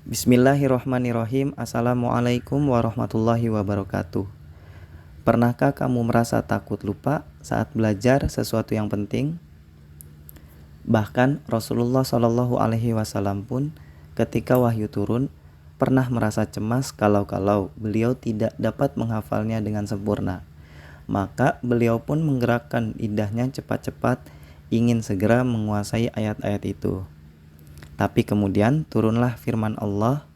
Bismillahirrohmanirrohim. Assalamualaikum warahmatullahi wabarakatuh. Pernahkah kamu merasa takut lupa saat belajar sesuatu yang penting? Bahkan Rasulullah Shallallahu Alaihi Wasallam pun ketika wahyu turun pernah merasa cemas kalau beliau tidak dapat menghafalnya dengan sempurna. Maka beliau pun menggerakkan lidahnya cepat-cepat ingin segera menguasai ayat-ayat itu. Tapi kemudian turunlah firman Allah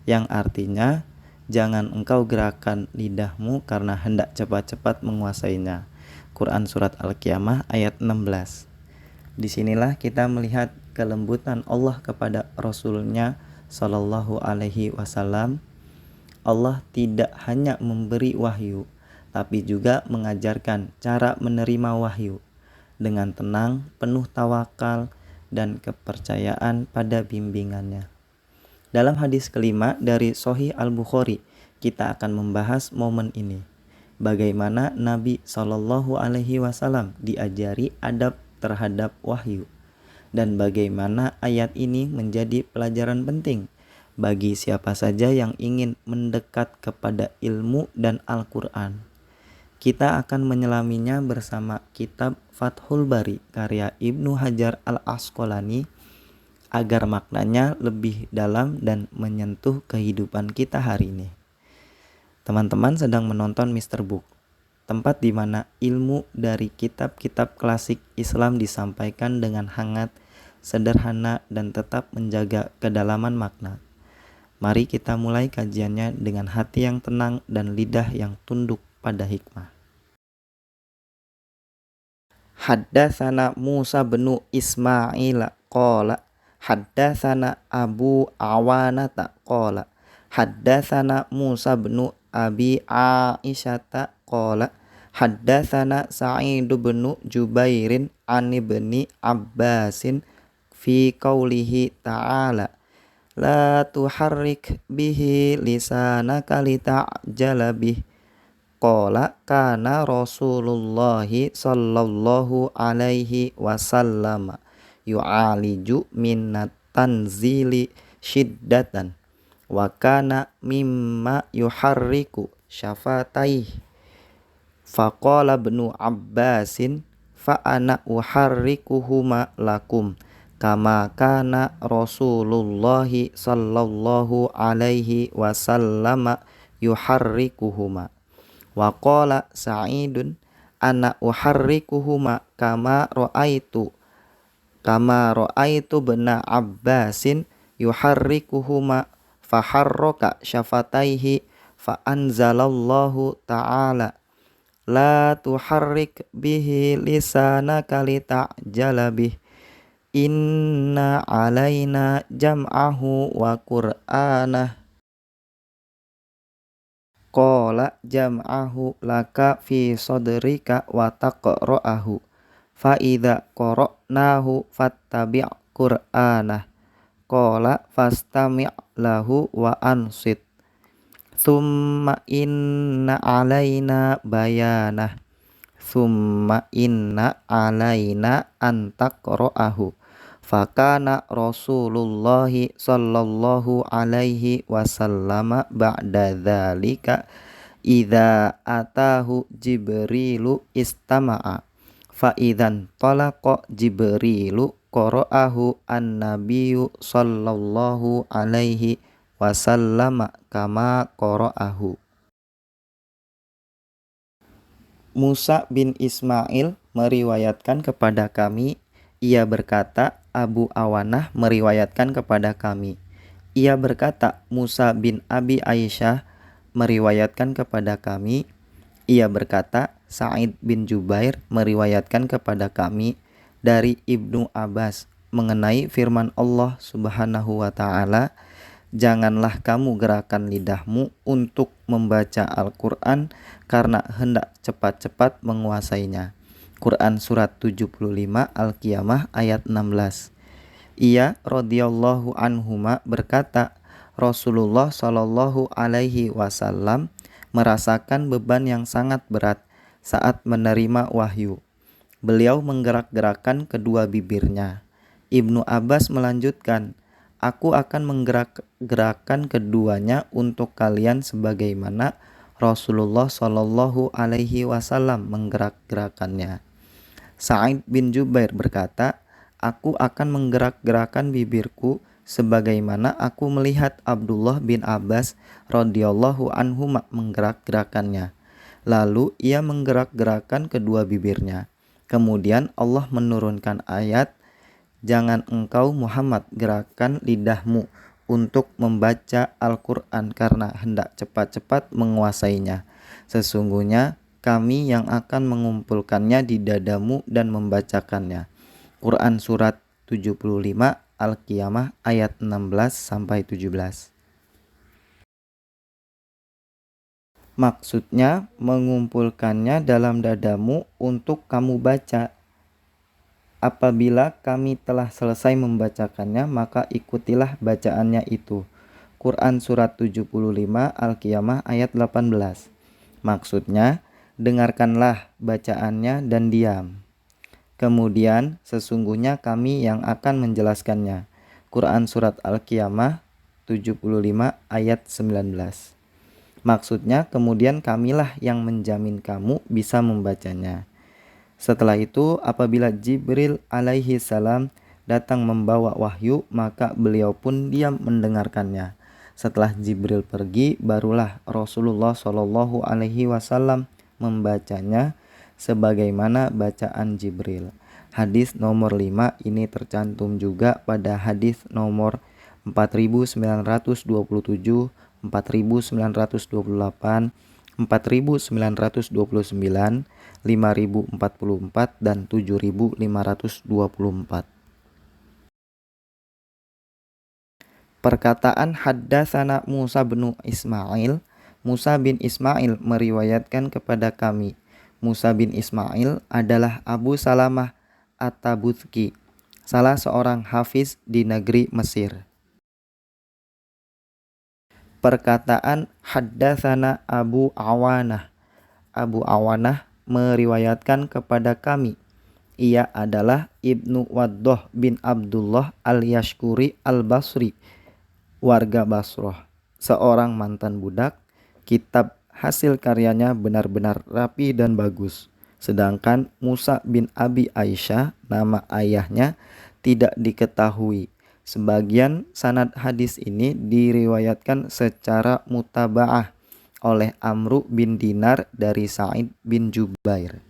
yang artinya jangan engkau gerakan lidahmu karena hendak cepat-cepat menguasainya. Quran Surat Al-Qiyamah ayat 16. Disinilah kita melihat kelembutan Allah kepada Rasulnya Shallallahu Alaihi Wasallam. Allah tidak hanya memberi wahyu, tapi juga mengajarkan cara menerima wahyu dengan tenang, penuh tawakal, dan kepercayaan pada bimbingannya. Dalam hadis kelima dari Sahih Al-Bukhari, kita akan membahas momen ini. Bagaimana Nabi Shallallahu Alaihi Wasallam diajari adab terhadap wahyu, dan bagaimana ayat ini menjadi pelajaran penting bagi siapa saja yang ingin mendekat kepada ilmu dan Al-Quran. Kita akan menyelaminya bersama kitab Fathul Bari karya Ibnu Hajar Al-Asqalani agar maknanya lebih dalam dan menyentuh kehidupan kita hari ini. Teman-teman sedang menonton Mr. Book, tempat di mana ilmu dari kitab-kitab klasik Islam disampaikan dengan hangat, sederhana, dan tetap menjaga kedalaman makna. Mari kita mulai kajiannya dengan hati yang tenang dan lidah yang tunduk pada hikmah. Haddatsana Musa bin Ismail qala haddatsana Abu Awanata qala haddatsana Musa bin Abi Aisyata qala haddatsana Sa'id bin Jubairin an ibni Abbasin fi qaulihi ta'ala la tuharrik bihi lisanaka lita'jala bih. Qala kana Rasulullahi sallallahu alaihi wasallam yu'aliju minnat tanzili syiddatan wa kana mimma yuharriku syafatai. Faqala ibnu Abbasin fa ana uharrikuhuma lakum kama kana Rasulullahi sallallahu alaihi wasallam yuharrikuhuma. Wa qala Sa'idun ana uharrikuhuma kama ra'aitu bena Abbasin yuharrikuhuma faharraka syafataihi fa anzalallahu ta'ala la tuharrik bihi lisanaka lita'jala bih inna alaina jam'ahu wa qur'anah. Qala jam'ahu laka fi sadrika wa taqra'ahu fa idza qara'nahu fattabi' qur'anah. Qala fastami' lahu wa ansit thumma inna alaina bayanah thumma inna alaina an taqra'ahu. Fakana Rasulullahi sallallahu alaihi wasallam ba'da dzalika idza atahu Jibrilu istama'a fa idzan talaqa Jibrilu qara'ahu an-nabiyyu sallallahu alaihi wasallam kama qara'ahu. Musa bin Ismail meriwayatkan kepada kami, ia berkata, Abu Awanah meriwayatkan kepada kami. Ia berkata, Musa bin Abi Aisyah meriwayatkan kepada kami. Ia berkata, Sa'id bin Jubair meriwayatkan kepada kami dari Ibnu Abbas mengenai firman Allah Subhanahu wa ta'ala, janganlah kamu gerakan lidahmu untuk membaca Al-Quran karena hendak cepat-cepat menguasainya. Quran Surat 75 Al-Qiyamah ayat 16. Ia radhiyallahu anhuma berkata, Rasulullah Shallallahu Alaihi Wasallam merasakan beban yang sangat berat saat menerima wahyu. Beliau menggerak-gerakkan kedua bibirnya. Ibnu Abbas melanjutkan, Aku akan menggerakkan keduanya untuk kalian sebagaimana Rasulullah Shallallahu Alaihi Wasallam menggerak-gerakannya. Sa'id bin Jubair berkata, aku akan menggerak-gerakkan bibirku sebagaimana aku melihat Abdullah bin Abbas radhiyallahu anhu menggerak-gerakannya. Lalu ia menggerak-gerakkan kedua bibirnya. Kemudian Allah menurunkan ayat, jangan engkau Muhammad gerakkan lidahmu untuk membaca Al-Quran karena hendak cepat-cepat menguasainya. Sesungguhnya kami yang akan mengumpulkannya di dadamu dan membacakannya. Quran Surat 75 Al-Qiyamah ayat 16-17. Maksudnya mengumpulkannya dalam dadamu untuk kamu baca. Apabila kami telah selesai membacakannya, maka ikutilah bacaannya itu. Quran Surat 75 Al-Qiyamah ayat 18. Maksudnya, dengarkanlah bacaannya dan diam. Kemudian, sesungguhnya kami yang akan menjelaskannya. Quran Surat Al-Qiyamah 75 ayat 19. Maksudnya, kemudian kamilah yang menjamin kamu bisa membacanya. Setelah itu, apabila Jibril alaihi salam datang membawa wahyu, maka beliau pun diam mendengarkannya. Setelah Jibril pergi, barulah Rasulullah Shallallahu Alaihi Wasallam membacanya sebagaimana bacaan Jibril. Hadis nomor 5 ini tercantum juga pada hadis nomor 4927, 4928, 4929, 5044 dan 7524. Perkataan haddatsana Musa bin Ismail. Musa bin Ismail meriwayatkan kepada kami. Musa bin Ismail adalah Abu Salamah At-Tabuzki, salah seorang hafiz di negeri Mesir. Perkataan haddatsana Abu Awanah. Abu Awanah meriwayatkan kepada kami. Ia adalah Ibnu Waddah bin Abdullah al-Yashkuri al-Basri, warga Basroh, seorang mantan budak. Kitab hasil karyanya benar-benar rapi dan bagus. Sedangkan Musa bin Abi Aisyah, nama ayahnya, tidak diketahui. Sebagian sanad hadis ini diriwayatkan secara mutaba'ah oleh Amru bin Dinar dari Sa'id bin Jubair.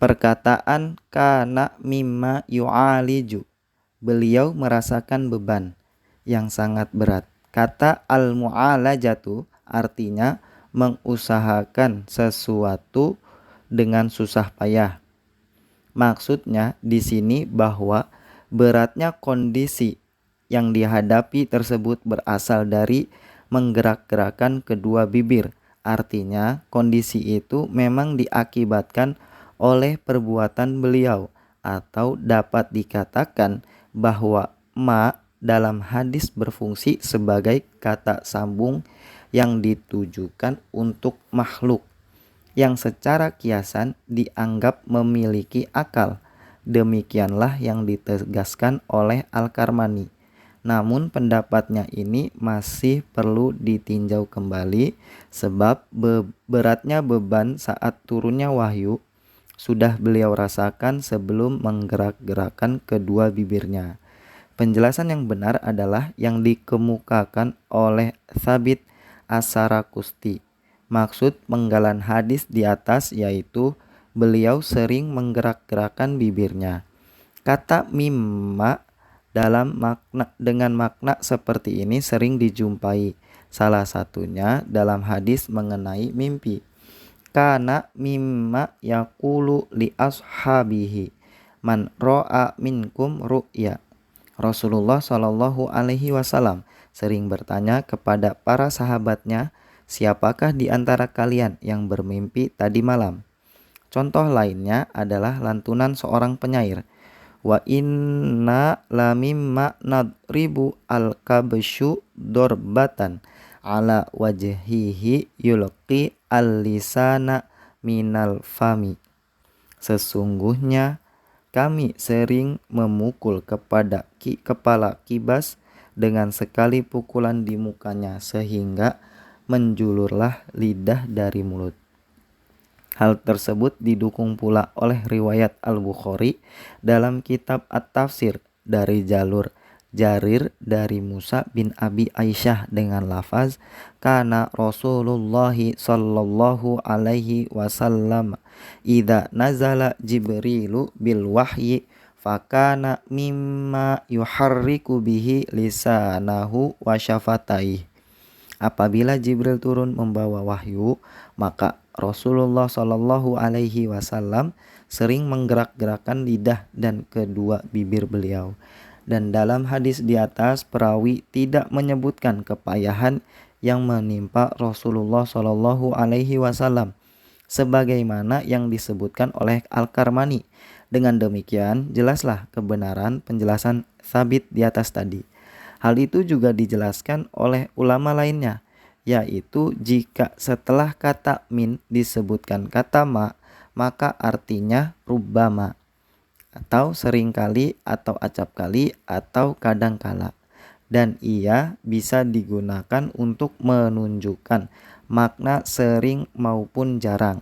Perkataan kana mimma yu'aliju, beliau merasakan beban yang sangat berat. Kata al-mu'alajatu artinya mengusahakan sesuatu dengan susah payah. Maksudnya di sini bahwa beratnya kondisi yang dihadapi tersebut berasal dari menggerak-gerakkan kedua bibir. Artinya kondisi itu memang diakibatkan oleh perbuatan beliau, atau dapat dikatakan bahwa ma dalam hadis berfungsi sebagai kata sambung yang ditujukan untuk makhluk yang secara kiasan dianggap memiliki akal. Demikianlah yang ditegaskan oleh Al-Karmani. Namun pendapatnya ini masih perlu ditinjau kembali, sebab beratnya beban saat turunnya wahyu sudah beliau rasakan sebelum menggerak-gerakkan kedua bibirnya. Penjelasan yang benar adalah yang dikemukakan oleh Thabit As-Saraqusti. Maksud penggalan hadis di atas yaitu beliau sering menggerak-gerakkan bibirnya. Kata mimma dengan makna seperti ini sering dijumpai. Salah satunya dalam hadis mengenai mimpi. Kana mimma yaqulu li ashabihi man ro'a minkum ru'ya. Rasulullah Shallallahu Alaihi Wasallam sering bertanya kepada para sahabatnya, siapakah di antara kalian yang bermimpi tadi malam? Contoh lainnya adalah lantunan seorang penyair. Wa inna lamimma nadribu al-kabsyu dorbatan ala wajhihi yulqi al-lisana minal fami. Sesungguhnya Kami sering memukul kepada kepala Kibas dengan sekali pukulan di mukanya sehingga menjulurlah lidah dari mulut. Hal tersebut didukung pula oleh riwayat Al-Bukhari dalam kitab At-Tafsir dari jalur Jarir dari Musa bin Abi Aisyah dengan lafaz kana Rasulullah sallallahu alaihi wasallam idza nazala Jibrilu bil wahyi fakana mimma yuharriku bihi lisanahu wa syafataihi. Apabila Jibril turun membawa wahyu, maka Rasulullah Shallallahu Alaihi Wasallam sering menggerak-gerakkan lidah dan kedua bibir beliau. Dan dalam hadis di atas, perawi tidak menyebutkan kepayahan yang menimpa Rasulullah Shallallahu Alaihi Wasallam, sebagaimana yang disebutkan oleh Al-Karmani. Dengan demikian, jelaslah kebenaran penjelasan Tsabit di atas tadi. Hal itu juga dijelaskan oleh ulama lainnya, yaitu jika setelah kata min disebutkan kata ma, maka artinya rubbama, atau seringkali, atau acapkali, atau kadangkala. Dan ia bisa digunakan untuk menunjukkan makna sering maupun jarang.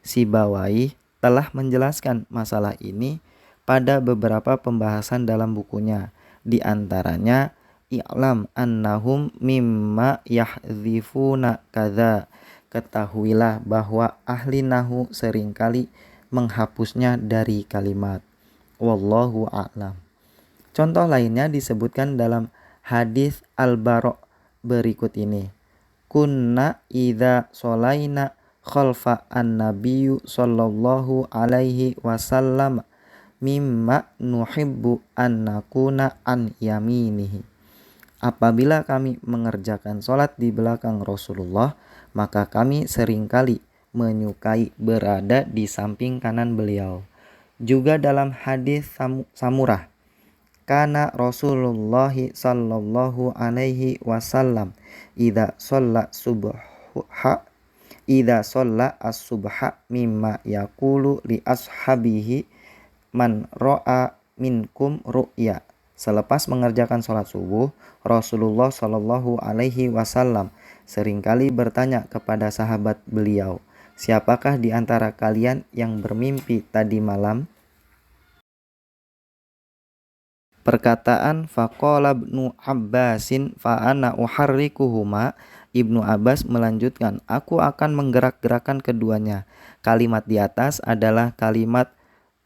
Sibawayh telah menjelaskan masalah ini pada beberapa pembahasan dalam bukunya, di antaranya i'lam annahum mimma yahdzifuna kadza. Ketahuilah bahwa ahli nahu seringkali menghapusnya dari kalimat. Wallahu a'lam. Contoh lainnya disebutkan dalam hadis Al-Bara' berikut ini. Kunna idza sholaina khalfa an-nabiyyu sallallahu alaihi wasallam mimma nuhibbu an nakuna an yaminihi. Apabila kami mengerjakan sholat di belakang Rasulullah, maka kami seringkali menyukai berada di samping kanan beliau. Juga dalam hadis Samurah, kana Rasulullah sallallahu alaihi wasallam idza shalla as-subha mimma yaqulu li ashabihi man ra'a minkum ru'ya. Selepas mengerjakan sholat subuh, Rasulullah Shallallahu Alaihi Wasallam seringkali bertanya kepada sahabat beliau, siapakah di antara kalian yang bermimpi tadi malam? Perkataan faqala Ibnu Abbasin fa ana uharrikuhuma. Ibnu Abbas melanjutkan, aku akan menggerak-gerakkan keduanya. Kalimat di atas adalah kalimat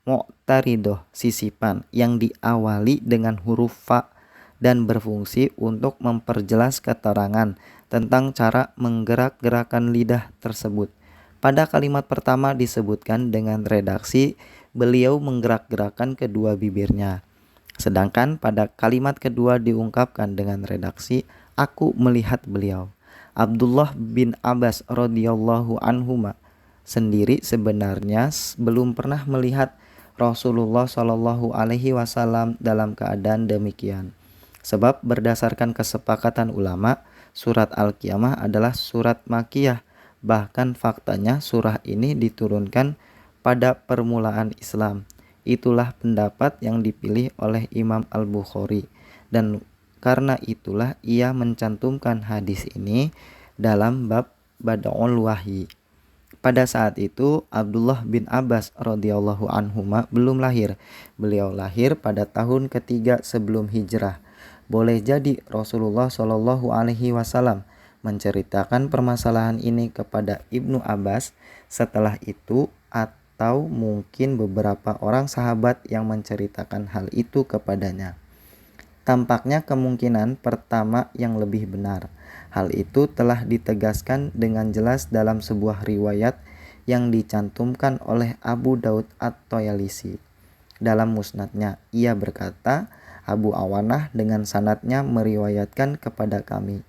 mu'taridoh, sisipan, yang diawali dengan huruf fa dan berfungsi untuk memperjelas keterangan tentang cara menggerak-gerakkan lidah tersebut. Pada kalimat pertama disebutkan dengan redaksi beliau menggerak-gerakkan kedua bibirnya. Sedangkan pada kalimat kedua diungkapkan dengan redaksi aku melihat beliau. Abdullah bin Abbas radhiyallahu anhuma sendiri sebenarnya belum pernah melihat Rasulullah Shallallahu Alaihi Wasallam dalam keadaan demikian. Sebab berdasarkan kesepakatan ulama, surat Al-Qiyamah adalah surat Makkiyah. Bahkan faktanya surah ini diturunkan pada permulaan Islam. Itulah pendapat yang dipilih oleh Imam Al-Bukhari. Dan karena itulah ia mencantumkan hadis ini dalam bab Bada'ul Wahyi. Pada saat itu Abdullah bin Abbas radhiyallahu anhuma belum lahir. Beliau lahir pada tahun ketiga sebelum hijrah. Boleh jadi Rasulullah Shallallahu Alaihi Wasallam menceritakan permasalahan ini kepada Ibnu Abbas setelah itu, atau mungkin beberapa orang sahabat yang menceritakan hal itu kepadanya. Tampaknya kemungkinan pertama yang lebih benar. Hal itu telah ditegaskan dengan jelas dalam sebuah riwayat yang dicantumkan oleh Abu Daud At-Toyalisi. Dalam musnadnya, ia berkata, Abu Awanah dengan sanadnya meriwayatkan kepada kami.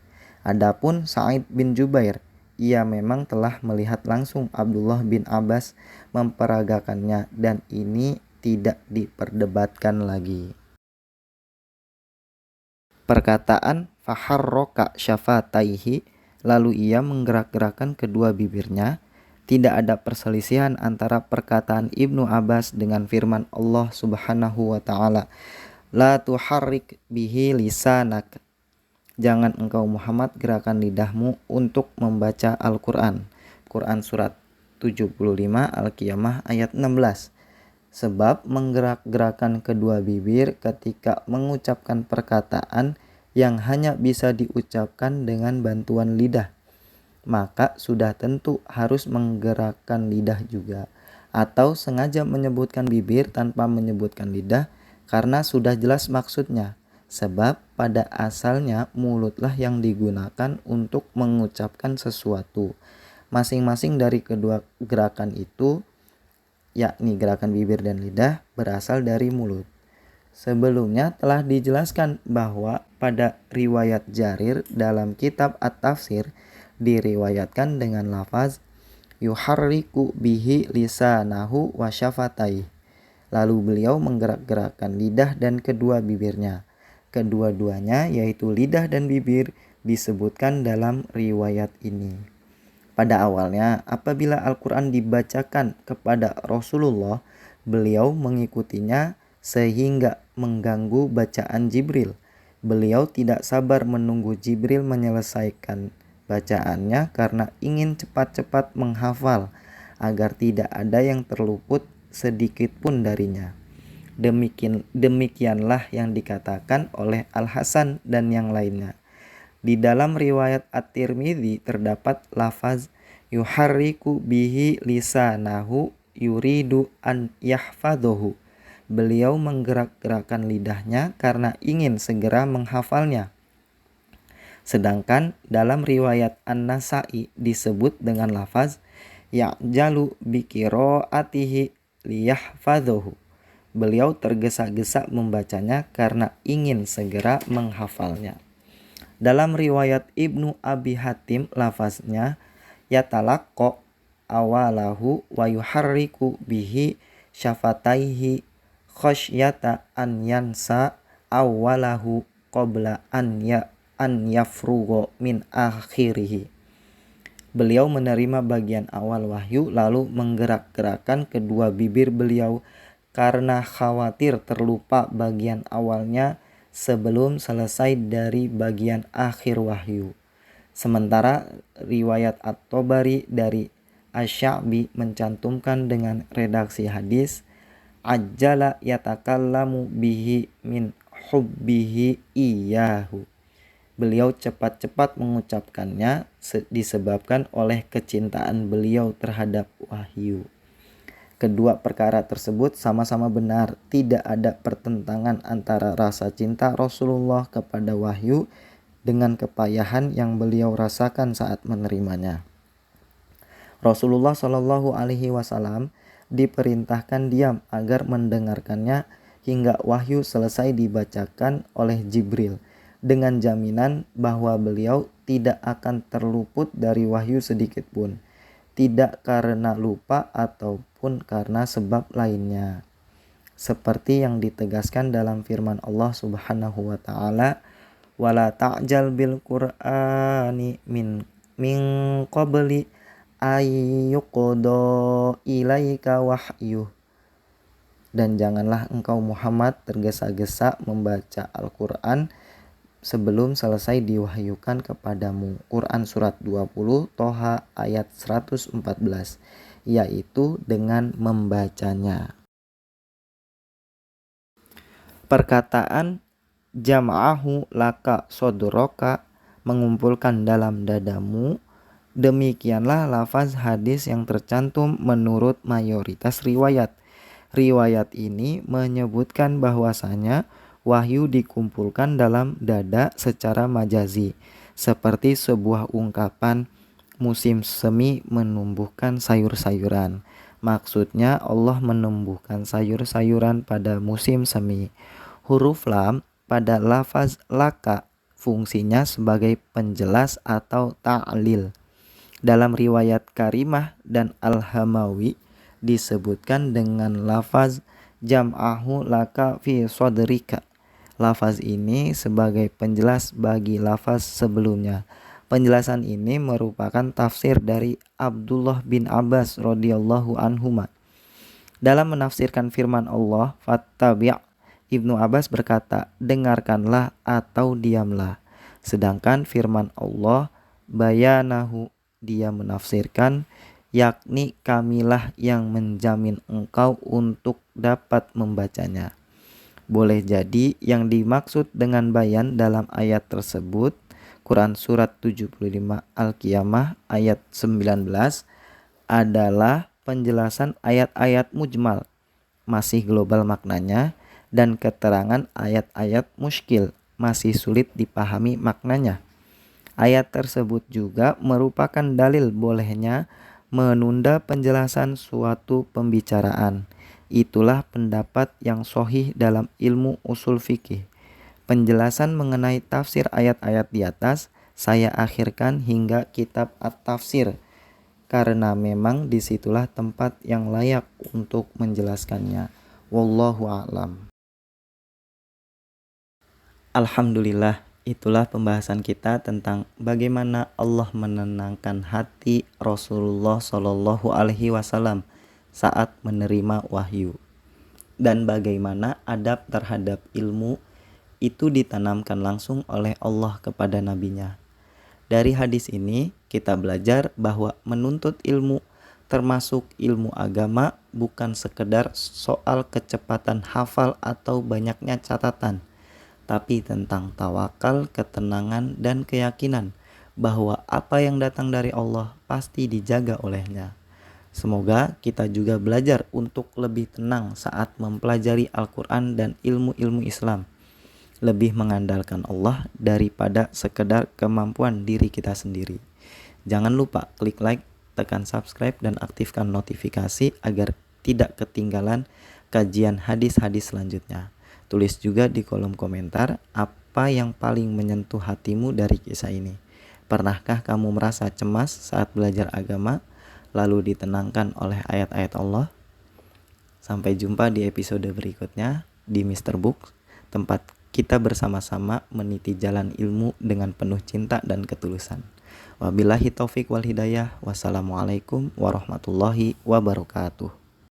Adapun Sa'id bin Jubair, ia memang telah melihat langsung Abdullah bin Abbas memperagakannya dan ini tidak diperdebatkan lagi. Perkataan faharroka syafataihi, lalu ia menggerak-gerakkan kedua bibirnya, Tidak ada perselisihan antara perkataan Ibnu Abbas dengan firman Allah Subhanahu wa taala, "La tuharrik bihi lisanak." Jangan engkau Muhammad gerakan lidahmu untuk membaca Al-Qur'an. Quran surat 75 Al-Qiyamah ayat 16. Sebab menggerak-gerakan kedua bibir ketika mengucapkan perkataan yang hanya bisa diucapkan dengan bantuan lidah, maka sudah tentu harus menggerakkan lidah juga, atau sengaja menyebutkan bibir tanpa menyebutkan lidah karena sudah jelas maksudnya. Sebab pada asalnya mulutlah yang digunakan untuk mengucapkan sesuatu. Masing-masing dari kedua gerakan itu, yakni gerakan bibir dan lidah, berasal dari mulut. Sebelumnya telah dijelaskan bahwa pada riwayat Jarir dalam kitab At-Tafsir diriwayatkan dengan lafaz yuharriku bihi lisanahu wa syafatai. Lalu beliau menggerak-gerakkan lidah dan kedua bibirnya. Kedua-duanya yaitu lidah dan bibir disebutkan dalam riwayat ini. Pada awalnya apabila Al-Quran dibacakan kepada Rasulullah, beliau mengikutinya sehingga mengganggu bacaan Jibril. Beliau tidak sabar menunggu Jibril menyelesaikan bacaannya karena ingin cepat-cepat menghafal agar tidak ada yang terluput sedikit pun darinya. Demikianlah yang dikatakan oleh Al-Hasan dan yang lainnya. Di dalam riwayat At-Tirmidzi terdapat lafaz yuharriku bihi lisanahu yuridu an yahfadhuhu. Beliau menggerak-gerakkan lidahnya karena ingin segera menghafalnya. Sedangkan dalam riwayat An-Nasa'i disebut dengan lafaz ya'jalu biqiraatihi liyahfadhuhu. Beliau tergesa-gesa membacanya karena ingin segera menghafalnya. Dalam riwayat Ibnu Abi Hatim lafaznya yatalaqqa awalahu wa yuharriku bihi syafataihi khasyata an yansa awalahu qabla an yafrugo min akhirih. Beliau menerima bagian awal wahyu lalu menggerak-gerakkan kedua bibir beliau karena khawatir terlupa bagian awalnya sebelum selesai dari bagian akhir wahyu. Sementara riwayat At-Tabari dari Asy-Sya'bi mencantumkan dengan redaksi hadis ajjala yatakallamu bihi min hubbihi iyahu. Beliau cepat-cepat mengucapkannya disebabkan oleh kecintaan beliau terhadap wahyu. Kedua perkara tersebut sama-sama benar. Tidak ada pertentangan antara rasa cinta Rasulullah kepada wahyu dengan kepayahan yang beliau rasakan saat menerimanya. Rasulullah Shallallahu Alaihi Wasallam diperintahkan diam agar mendengarkannya hingga wahyu selesai dibacakan oleh Jibril, dengan jaminan bahwa beliau tidak akan terluput dari wahyu sedikit pun, tidak karena lupa ataupun karena sebab lainnya. Seperti yang ditegaskan dalam firman Allah Subhanahu wa taala, "Wala ta'jal bil Qur'ani min qabli ayyuqda ilaika wahyu." Dan janganlah engkau Muhammad tergesa-gesa membaca Al-Qur'an sebelum selesai diwahyukan kepadamu. Quran surat 20 Toha ayat 114, yaitu dengan membacanya. Perkataan jam'ahu laka sodroka, mengumpulkan dalam dadamu, demikianlah lafaz hadis yang tercantum menurut mayoritas riwayat. Riwayat ini menyebutkan bahwasanya wahyu dikumpulkan dalam dada secara majazi, seperti sebuah ungkapan musim semi menumbuhkan sayur-sayuran. Maksudnya Allah menumbuhkan sayur-sayuran pada musim semi. Huruf lam pada lafaz laka fungsinya sebagai penjelas atau ta'lil. Dalam riwayat Karimah dan Al-Hamawi disebutkan dengan lafaz jam'ahu laka fi sodrika. Lafaz ini sebagai penjelas bagi lafaz sebelumnya. Penjelasan ini merupakan tafsir dari Abdullah bin Abbas radhiyallahu anhuma. Dalam menafsirkan firman Allah, "Fattabi'", Ibnu Abbas berkata, "Dengarkanlah atau diamlah." Sedangkan firman Allah, "Bayanahu", dia menafsirkan, yakni kamilah yang menjamin engkau untuk dapat membacanya. Boleh jadi yang dimaksud dengan bayan dalam ayat tersebut Quran Surat 75 Al-Qiyamah ayat 19 adalah penjelasan ayat-ayat mujmal, masih global maknanya, dan keterangan ayat-ayat muskil, masih sulit dipahami maknanya. Ayat tersebut juga merupakan dalil bolehnya menunda penjelasan suatu pembicaraan. Itulah pendapat yang sahih dalam ilmu usul fikih. Penjelasan mengenai tafsir ayat-ayat di atas saya akhirkan hingga kitab At-Tafsir, karena memang disitulah tempat yang layak untuk menjelaskannya. Wallahu a'lam. Alhamdulillah, itulah pembahasan kita tentang bagaimana Allah menenangkan hati Rasulullah Shallallahu Alaihi Wasallam saat menerima wahyu, dan bagaimana adab terhadap ilmu itu ditanamkan langsung oleh Allah kepada nabinya. Dari hadis ini kita belajar bahwa menuntut ilmu termasuk ilmu agama bukan sekedar soal kecepatan hafal atau banyaknya catatan, tapi tentang tawakal, ketenangan, dan keyakinan bahwa apa yang datang dari Allah pasti dijaga olehnya. Semoga kita juga belajar untuk lebih tenang saat mempelajari Al-Quran dan ilmu-ilmu Islam, lebih mengandalkan Allah daripada sekedar kemampuan diri kita sendiri. Jangan lupa klik like, tekan subscribe, dan aktifkan notifikasi agar tidak ketinggalan kajian hadis-hadis selanjutnya. Tulis juga di kolom komentar apa yang paling menyentuh hatimu dari kisah ini. Pernahkah kamu merasa cemas saat belajar agama, lalu ditenangkan oleh ayat-ayat Allah? Sampai jumpa di episode berikutnya di Mr. Book, tempat kita bersama-sama meniti jalan ilmu dengan penuh cinta dan ketulusan. Wabillahi taufik wal hidayah. Wassalamualaikum warahmatullahi wabarakatuh.